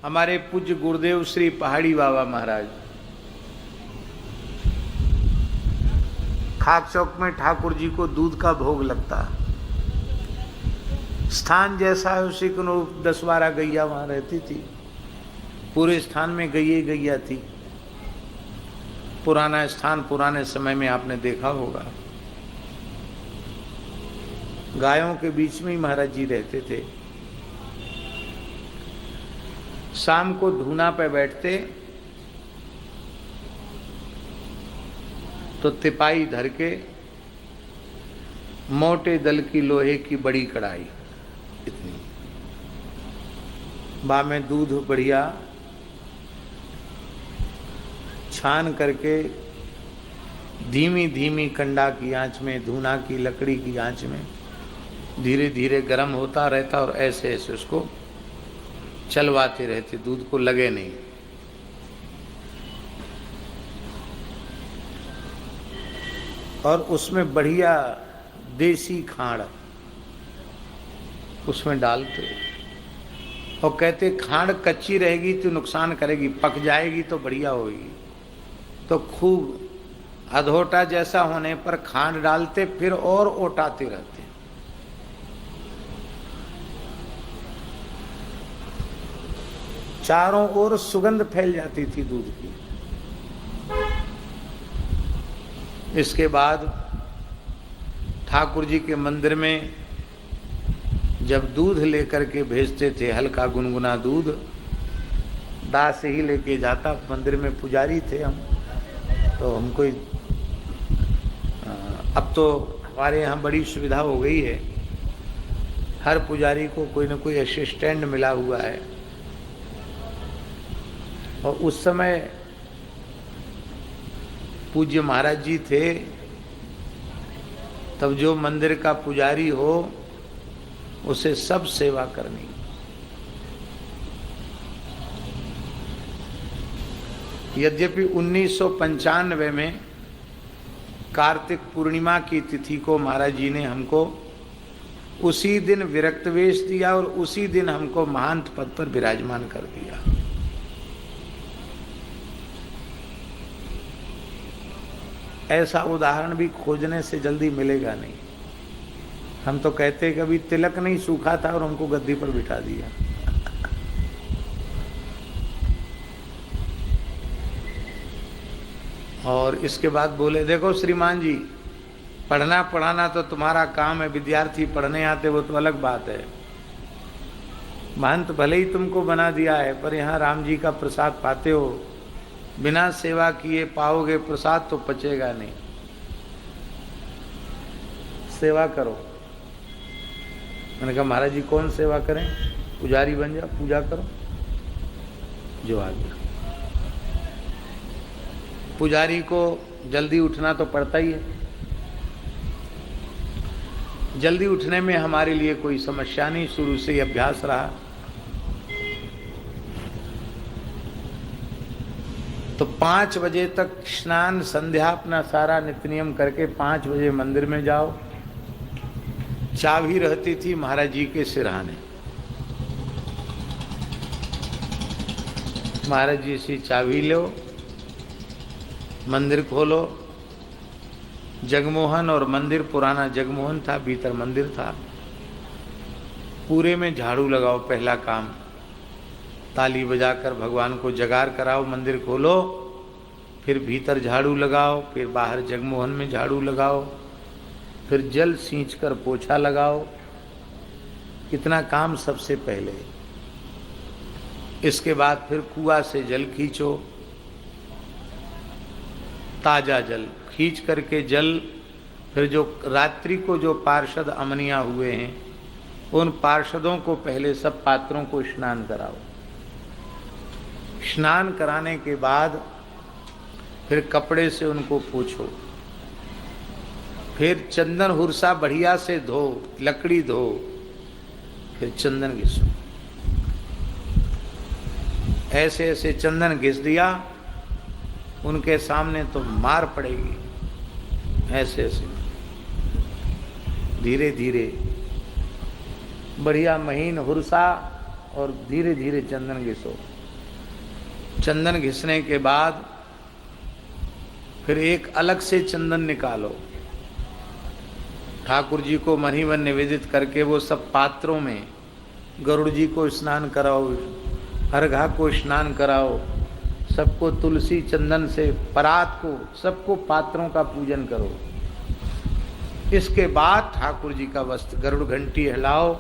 हमारे पूज्य गुरुदेव श्री पहाड़ी बाबा महाराज खाक चौक में ठाकुर जी को दूध का भोग लगता। स्थान जैसा है उसी के अनुरूप 10-12 गैया वहां रहती थी। पूरे स्थान में गैया थी। पुराना स्थान, पुराने समय में आपने देखा होगा। गायों के बीच में ही महाराज जी रहते थे। शाम को धूना पे बैठते तो तिपाई धर के मोटे दल की लोहे की बड़ी कढ़ाई इतनी, बा में दूध बढ़िया छान करके धीमी धीमी कंडा की आंच में, धूना की लकड़ी की आंच में धीरे धीरे गर्म होता रहता और ऐसे ऐसे उसको चलवाते रहते, दूध को लगे नहीं। और उसमें बढ़िया देसी खांड उसमें डालते और कहते खांड कच्ची रहेगी तो नुकसान करेगी, पक जाएगी तो बढ़िया होगी। तो खूब अधोटा जैसा होने पर खांड डालते, फिर और ओटाते रहते। चारों ओर सुगंध फैल जाती थी दूध की। इसके बाद ठाकुर जी के मंदिर में जब दूध लेकर के भेजते थे, हल्का गुनगुना दूध दास ही लेके जाता। मंदिर में पुजारी थे हम, तो हमको अब तो हमारे यहाँ बड़ी सुविधा हो गई है, हर पुजारी को कोई न कोई असिस्टेंट मिला हुआ है। और उस समय पूज्य महाराज जी थे, तब जो मंदिर का पुजारी हो उसे सब सेवा करनी। यद्यपि 1995 में कार्तिक पूर्णिमा की तिथि को महाराज जी ने हमको उसी दिन विरक्त वेश दिया और उसी दिन हमको महंत पद पर विराजमान कर दिया। ऐसा उदाहरण भी खोजने से जल्दी मिलेगा नहीं। हम तो कहते कभी तिलक नहीं सूखा था और हमको गद्दी पर बिठा दिया। और इसके बाद बोले, देखो श्रीमान जी, पढ़ना पढ़ाना तो तुम्हारा काम है, विद्यार्थी पढ़ने आते वो तो अलग बात है। महंत भले ही तुमको बना दिया है, पर यहाँ राम जी का प्रसाद पाते हो, बिना सेवा किए पाओगे प्रसाद तो पचेगा नहीं। सेवा करो। मैंने कहा महाराज जी कौन सेवा करें? पुजारी बन जा, पूजा करो जो आ गया। पुजारी को जल्दी उठना तो पड़ता ही है। जल्दी उठने में हमारे लिए कोई समस्या नहीं, शुरू से ही अभ्यास रहा। तो 5 बजे तक स्नान संध्या अपना सारा नित्य नियम करके 5 बजे मंदिर में जाओ। चाबी रहती थी महाराज जी के सिरहाने। महाराज जी से चाबी लो, मंदिर खोलो। जगमोहन और मंदिर, पुराना जगमोहन था, भीतर मंदिर था। पूरे में झाड़ू लगाओ, पहला काम। ताली बजाकर भगवान को जगार कराओ, मंदिर खोलो, फिर भीतर झाड़ू लगाओ, फिर बाहर जगमोहन में झाड़ू लगाओ, फिर जल सींच कर पोछा लगाओ। कितना काम सबसे पहले। इसके बाद फिर कुआं से जल खींचो, ताजा जल खींच करके जल, फिर जो रात्रि को जो पार्षद अमनिया हुए हैं उन पार्षदों को पहले सब पात्रों को स्नान कराओ। स्नान कराने के बाद फिर कपड़े से उनको पोंछो, फिर चंदन हुरसा बढ़िया से धो, लकड़ी धो, फिर चंदन घिसो। ऐसे ऐसे चंदन घिस दिया, उनके सामने तो मार पड़ेगी। ऐसे ऐसे धीरे धीरे बढ़िया महीन हुरसा और धीरे धीरे चंदन घिसो। चंदन घिसने के बाद फिर एक अलग से चंदन निकालो, ठाकुर जी को महीवन निवेदित करके वो सब पात्रों में गरुड़ जी को स्नान कराओ, अर्घा को स्नान कराओ, सबको तुलसी चंदन से परात को सबको पात्रों का पूजन करो। इसके बाद ठाकुर जी का वस्त्र गरुड़ घंटी हिलाओ,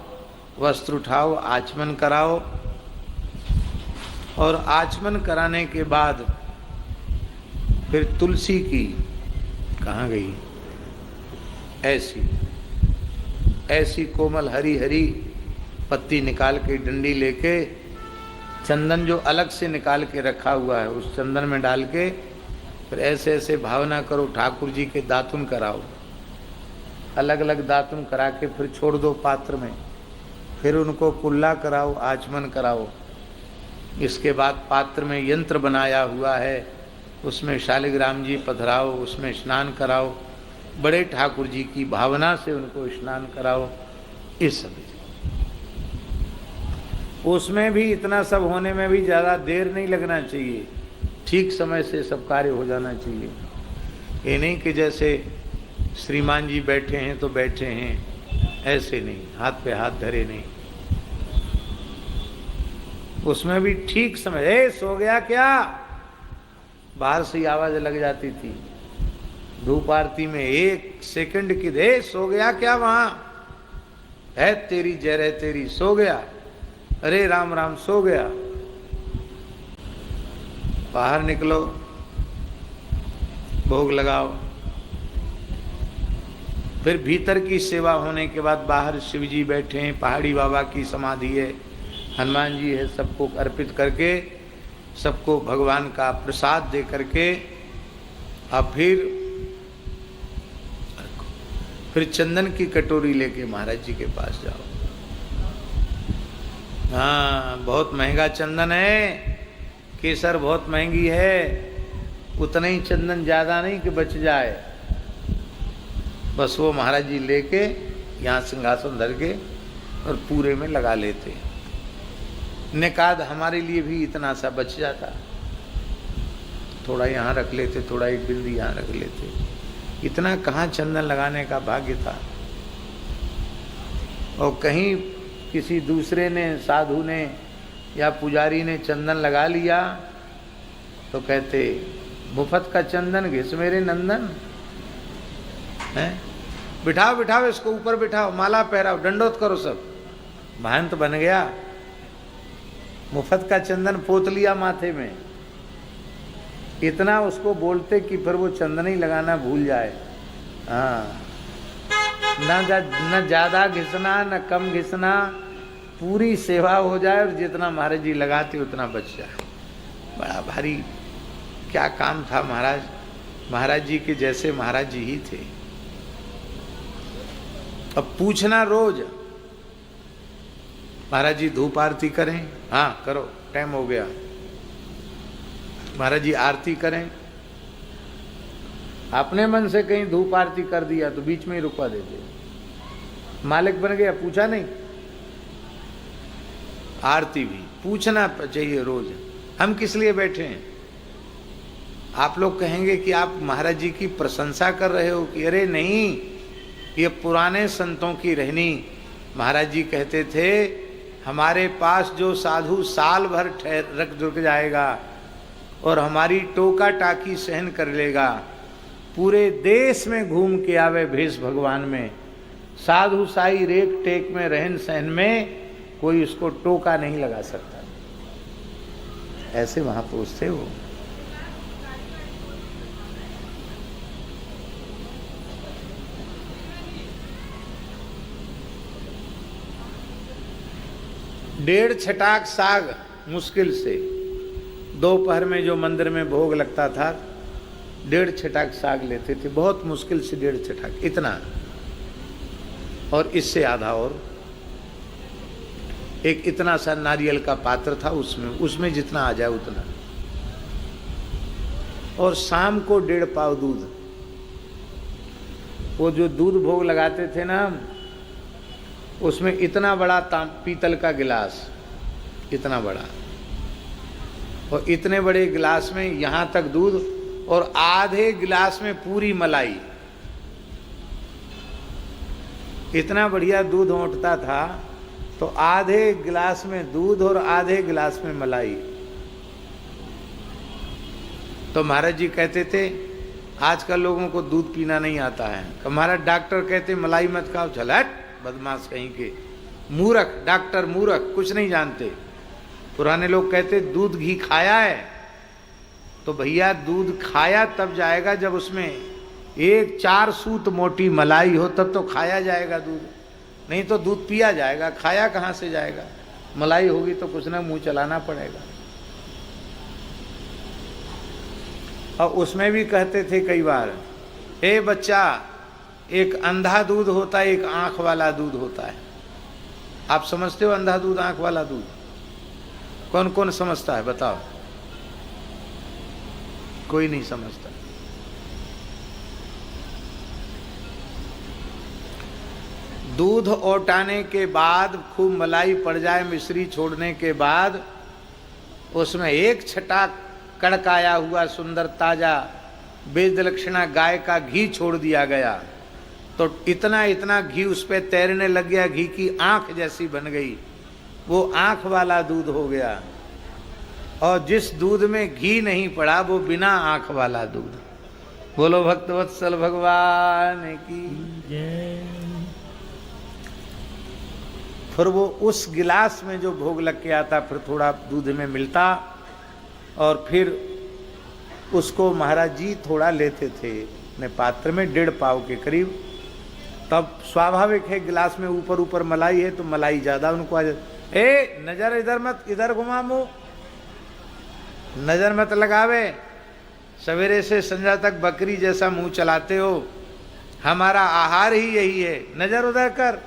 वस्त्र उठाओ, आचमन कराओ। और आचमन कराने के बाद फिर तुलसी की कहाँ गई, ऐसी कोमल हरी हरी पत्ती निकाल के डंडी लेके चंदन जो अलग से निकाल के रखा हुआ है उस चंदन में डाल के फिर ऐसे ऐसे भावना करो, ठाकुर जी के दातुन कराओ, अलग अलग दातुन करा के फिर छोड़ दो पात्र में, फिर उनको कुल्ला कराओ, आचमन कराओ। इसके बाद पात्र में यंत्र बनाया हुआ है उसमें शालिग्राम जी पधराओ, उसमें स्नान कराओ, बड़े ठाकुर जी की भावना से उनको स्नान कराओ। इस सब उसमें भी इतना सब होने में भी ज़्यादा देर नहीं लगना चाहिए, ठीक समय से सब कार्य हो जाना चाहिए। ये नहीं कि जैसे श्रीमान जी बैठे हैं तो बैठे हैं, ऐसे नहीं, हाथ पे हाथ धरे नहीं। उसमें भी ठीक समय, ए सो गया क्या, बाहर से ही आवाज लग जाती थी। धूप आरती में 1 सेकंड की दे, सो गया क्या, वहां है तेरी जय है तेरी, सो गया, अरे राम राम सो गया। बाहर निकलो, भोग लगाओ। फिर भीतर की सेवा होने के बाद बाहर शिव जी बैठे हैं, पहाड़ी बाबा की समाधि है, हनुमान जी है, सबको अर्पित करके सबको भगवान का प्रसाद दे करके अब फिर चंदन की कटोरी लेके महाराज जी के पास जाओ। हाँ, बहुत महंगा चंदन है, केसर बहुत महंगी है, उतना ही चंदन ज़्यादा नहीं कि बच जाए, बस वो महाराज जी लेके यहाँ सिंहासन धर के और पूरे में लगा लेते। निकाद हमारे लिए भी इतना सा बच जाता, थोड़ा यहाँ रख लेते, थोड़ा एक बिंदी यहाँ रख लेते, इतना कहाँ चंदन लगाने का भाग्य था। और कहीं किसी दूसरे ने, साधु ने या पुजारी ने चंदन लगा लिया तो कहते मुफ्त का चंदन घिस मेरे नंदन है, बिठाओ बिठाओ इसको, ऊपर बिठाओ, माला पहराओ, दंडोत करो, सब महंत बन गया। मुफ्त का चंदन पोत लिया माथे में, इतना उसको बोलते कि फिर वो चंदन ही लगाना भूल जाए। हाँ, न ज़्यादा घिसना न कम घिसना, पूरी सेवा हो जाए और जितना महाराज जी लगाते उतना बच जाए। बड़ा भारी क्या काम था महाराज जी के जैसे महाराज जी ही थे। अब पूछना रोज, महाराज जी धूप आरती करें, हाँ करो, टाइम हो गया। महाराज जी आरती करें, अपने मन से कहीं धूप आरती कर दिया तो बीच में ही रुकवा देते, मालिक बन गया, पूछा नहीं। आरती भी पूछना चाहिए रोज, हम किस लिए बैठे हैं। आप लोग कहेंगे कि आप महाराज जी की प्रशंसा कर रहे हो कि अरे नहीं, ये पुराने संतों की रहनी। महाराज जी कहते थे हमारे पास जो साधु साल भर रुक जाएगा और हमारी टोका टाकी सहन कर लेगा, पूरे देश में घूम के आवे भेष भगवान में, साधु साई रेख टेक में रहन सहन में कोई उसको टोका नहीं लगा सकता। ऐसे महापुरुष थे वो। डेढ़ छटाक साग मुश्किल से, दोपहर में जो मंदिर में भोग लगता था 1.5 छटाक साग लेते थे, बहुत मुश्किल से 1.5 छटाक, इतना, और इससे आधा, और एक इतना सा नारियल का पात्र था, उसमें जितना आ जाए उतना, और शाम को 1.5 पाव दूध। वो जो दूध भोग लगाते थे ना, उसमें इतना बड़ा पीतल का गिलास, इतना बड़ा, और इतने बड़े गिलास में यहाँ तक दूध और आधे गिलास में पूरी मलाई। इतना बढ़िया दूध औंटता था, तो आधे गिलास में दूध और आधे गिलास में मलाई। तो महाराज जी कहते थे आजकल लोगों को दूध पीना नहीं आता है। हमारा डॉक्टर कहते मलाई मत खाओ, चल हट बदमाश कहीं के, मूर्ख डॉक्टर, मूर्ख, कुछ नहीं जानते। पुराने लोग कहते दूध घी खाया है, तो भैया दूध खाया तब जाएगा जब उसमें 4 सूत मोटी मलाई हो, तब तो खाया जाएगा दूध, नहीं तो दूध पिया जाएगा, खाया कहाँ से जाएगा। मलाई होगी तो कुछ ना मुंह चलाना पड़ेगा। और उसमें भी कहते थे कई बार, ए बच्चा, एक अंधा दूध होता है, एक आंख वाला दूध होता है। आप समझते हो अंधा दूध, आंख वाला दूध? कौन कौन समझता है बताओ? कोई नहीं समझता। दूध औटाने के बाद खूब मलाई पड़ जाए, मिश्री छोड़ने के बाद उसमें एक छटाक कड़काया हुआ सुंदर ताजा बेदलक्षणा गाय का घी छोड़ दिया गया, तो इतना इतना घी उस पर तैरने लग गया, घी की आंख जैसी बन गई, वो आंख वाला दूध हो गया। और जिस दूध में घी नहीं पड़ा वो बिना आंख वाला दूध। बोलो भक्तवत्सल भगवान की जय। फिर वो उस गिलास में जो भोग लग के आता, फिर थोड़ा दूध में मिलता, और फिर उसको महाराज जी थोड़ा लेते थे अपने पात्र में, 1.5 पाव के करीब। तब स्वाभाविक है गिलास में ऊपर ऊपर मलाई है तो मलाई ज्यादा उनको आ जाती। ए नजर इधर मत, इधर घुमा मुंह, नजर मत लगावे, सवेरे से संध्या तक बकरी जैसा मुंह चलाते हो, हमारा आहार ही यही है, नजर उधर कर।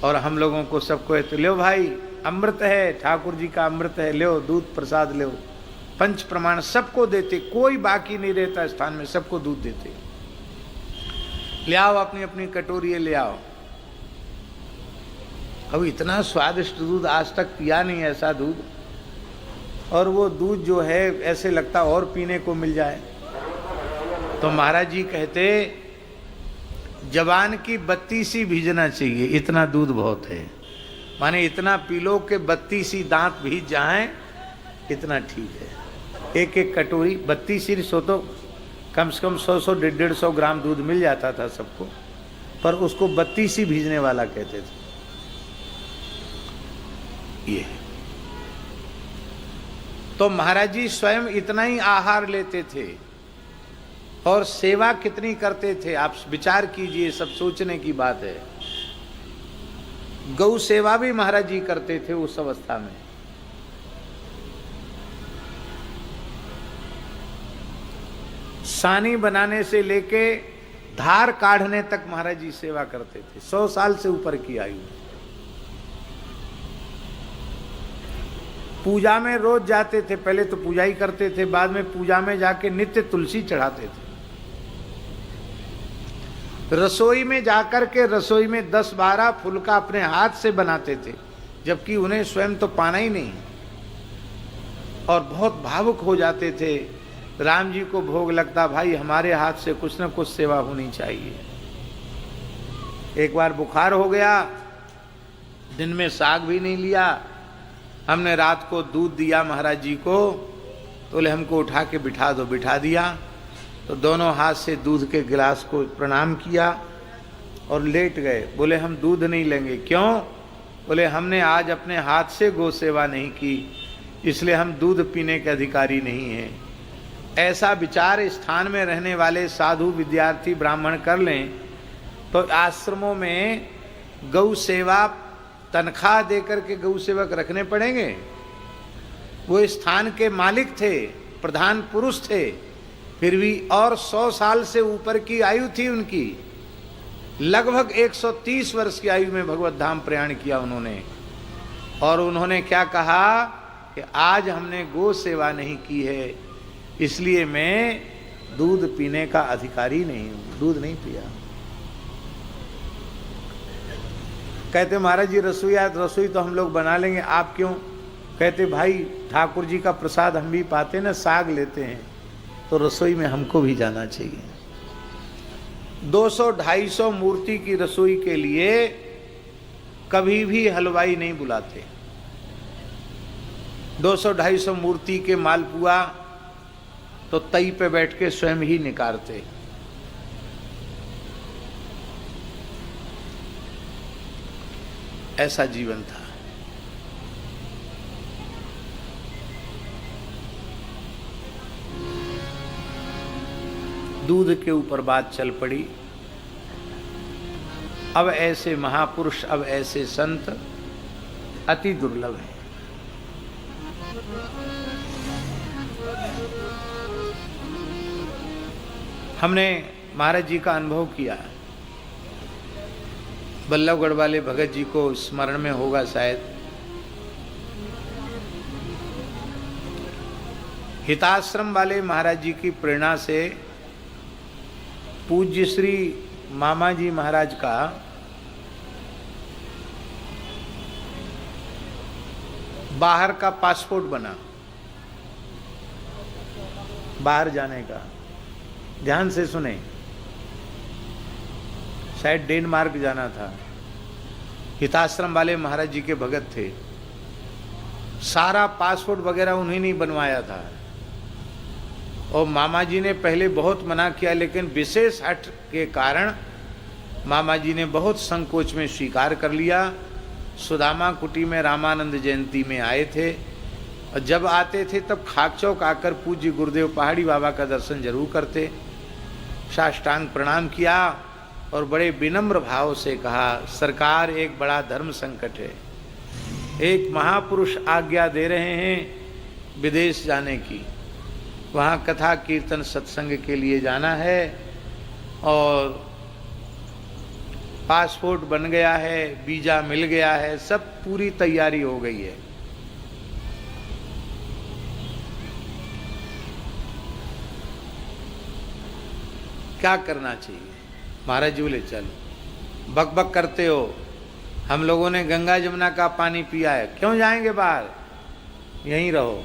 और हम लोगों को सबको तो लो भाई, अमृत है, ठाकुर जी का अमृत है, लो दूध प्रसाद लो, पंच प्रमाण सबको देते, कोई बाकी नहीं रहता स्थान में, सबको दूध देते। ले आओ अपनी अपनी कटोरी ले आओ। अब इतना स्वादिष्ट दूध आज तक पिया नहीं ऐसा दूध, और वो दूध जो है ऐसे लगता और पीने को मिल जाए। तो महाराज जी कहते जवान की बत्ती सी भीजना चाहिए, इतना दूध बहुत है, माने इतना पी लो कि बत्ती सी दांत भीज जाएं, इतना ठीक है। एक एक कटोरी 32 सौ तो कम से कम 100 150 ग्राम दूध मिल जाता था सबको, पर उसको 32 भीजने वाला कहते थे। ये तो महाराज जी स्वयं इतना ही आहार लेते थे और सेवा कितनी करते थे, आप विचार कीजिए, सब सोचने की बात है। गौ सेवा भी महाराज जी करते थे उस अवस्था में। सानी बनाने से लेके धार काढ़ने तक महाराज जी सेवा करते थे, 100 साल से ऊपर की आयु। पूजा में रोज जाते थे, पहले तो पूजा ही करते थे, बाद में पूजा में जाके नित्य तुलसी चढ़ाते थे। रसोई में जाकर के रसोई में 10-12 फुलका अपने हाथ से बनाते थे, जबकि उन्हें स्वयं तो पाना ही नहीं, और बहुत भावुक हो जाते थे। राम जी को भोग लगता, भाई हमारे हाथ से कुछ न कुछ सेवा होनी चाहिए। एक बार बुखार हो गया, दिन में साग भी नहीं लिया, हमने रात को दूध दिया महाराज जी को, तो बोले हमको उठा के बिठा दो, बिठा दिया, तो दोनों हाथ से दूध के गिलास को प्रणाम किया और लेट गए। बोले हम दूध नहीं लेंगे। क्यों? बोले हमने आज अपने हाथ से गौ सेवा नहीं की, इसलिए हम दूध पीने के अधिकारी नहीं हैं। ऐसा विचार स्थान में रहने वाले साधु विद्यार्थी ब्राह्मण कर लें तो आश्रमों में गौ सेवा तनख्वाह देकर के गौ सेवक रखने पड़ेंगे। वो स्थान के मालिक थे, प्रधान पुरुष थे, फिर भी, और 100 साल से ऊपर की आयु थी उनकी, लगभग 130 वर्ष की आयु में भगवत धाम प्रयाण किया उन्होंने। और उन्होंने क्या कहा कि आज हमने गौ सेवा नहीं की है, इसलिए मैं दूध पीने का अधिकारी नहीं हूं, दूध नहीं पिया। कहते महाराज जी रसोई तो हम लोग बना लेंगे, आप क्यों? कहते भाई ठाकुर जी का प्रसाद हम भी पाते ना, साग लेते हैं, तो रसोई में हमको भी जाना चाहिए। 200-250 मूर्ति की रसोई के लिए कभी भी हलवाई नहीं बुलाते। 200-250 मूर्ति के मालपुआ तो तई पे बैठ के स्वयं ही निकारते। ऐसा जीवन था। दूध के ऊपर बात चल पड़ी। अब ऐसे महापुरुष, अब ऐसे संत अति दुर्लभ हैं। हमने महाराज जी का अनुभव किया। बल्लभगढ़ वाले भगत जी को स्मरण में होगा शायद, हिताश्रम वाले महाराज जी की प्रेरणा से पूज्य श्री मामा जी महाराज का बाहर का पासपोर्ट बना, बाहर जाने का। ध्यान से सुने, शायद डेनमार्क जाना था। हिताश्रम वाले महाराज जी के भगत थे। सारा पासपोर्ट वगैरह उन्हीं ने बनवाया था। और मामा जी ने पहले बहुत मना किया, लेकिन विशेष हट के कारण मामा जी ने बहुत संकोच में स्वीकार कर लिया। सुदामा कुटी में रामानंद जयंती में आए थे, और जब आते थे तब खाक चौक आकर पूज्य गुरुदेव पहाड़ी बाबा का दर्शन जरूर करते। साष्टांग प्रणाम किया और बड़े विनम्र भाव से कहा, सरकार एक बड़ा धर्म संकट है। एक महापुरुष आज्ञा दे रहे हैं विदेश जाने की, वहाँ कथा कीर्तन सत्संग के लिए जाना है, और पासपोर्ट बन गया है, वीजा मिल गया है, सब पूरी तैयारी हो गई है। क्या करना चाहिए? महाराज जी बोले चलो। बक बक करते हो, हम लोगों ने गंगा जमुना का पानी पिया है, क्यों जाएंगे बाहर, यहीं रहो।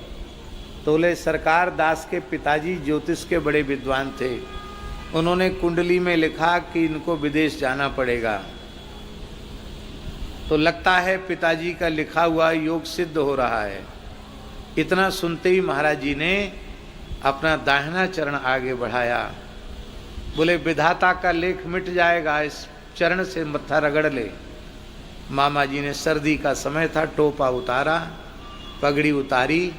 तो बोले सरकार, दास के पिताजी ज्योतिष के बड़े विद्वान थे, उन्होंने कुंडली में लिखा कि इनको विदेश जाना पड़ेगा। तो लगता है पिताजी का लिखा हुआ योग सिद्ध हो रहा है। इतना सुनते ही महाराज जी ने अपना दाहिना चरण आगे बढ़ाया। बोले विधाता का लेख मिट जाएगा, इस चरण से मत्था रगड़ ले। मामा जी ने, सर्दी का समय था, टोपा उतारा, पगड़ी उतारी,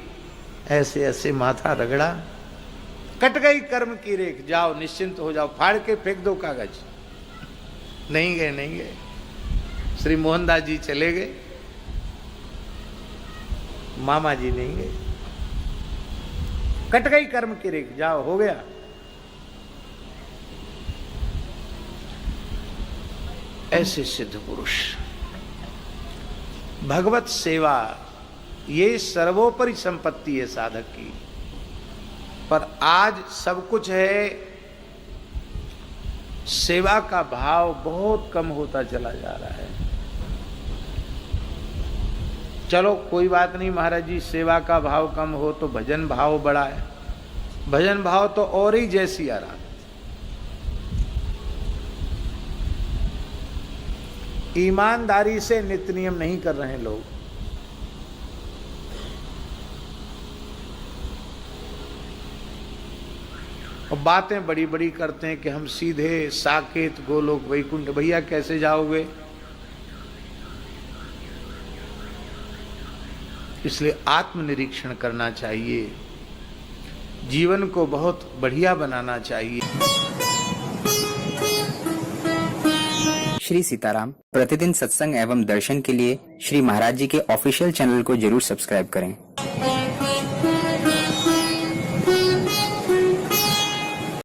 ऐसे ऐसे माथा रगड़ा, कट गई कर्म की रेख, जाओ निश्चिंत हो जाओ, फाड़ के फेंक दो कागज। नहीं गए, नहीं गए। श्री मोहनदास जी चले गए, मामा जी नहीं गए। कट गई कर्म की रेख, जाओ, हो गया। ऐसे सिद्ध पुरुष, भगवत सेवा ये सर्वोपरि संपत्ति है साधक की। पर आज सब कुछ है, सेवा का भाव बहुत कम होता चला जा रहा है। चलो कोई बात नहीं महाराज जी, सेवा का भाव कम हो तो भजन भाव बड़ा है। भजन भाव तो और ही जैसी आराम। ईमानदारी से नित्य नियम नहीं कर रहे हैं लोग। और बातें बड़ी बड़ी करते हैं कि हम सीधे साकेत गोलोक वैकुंठ। भैया कैसे जाओगे? इसलिए आत्मनिरीक्षण करना चाहिए, जीवन को बहुत बढ़िया बनाना चाहिए। श्री सीताराम प्रतिदिन सत्संग एवं दर्शन के लिए श्री महाराज जी के ऑफिशियल चैनल को जरूर सब्सक्राइब करें।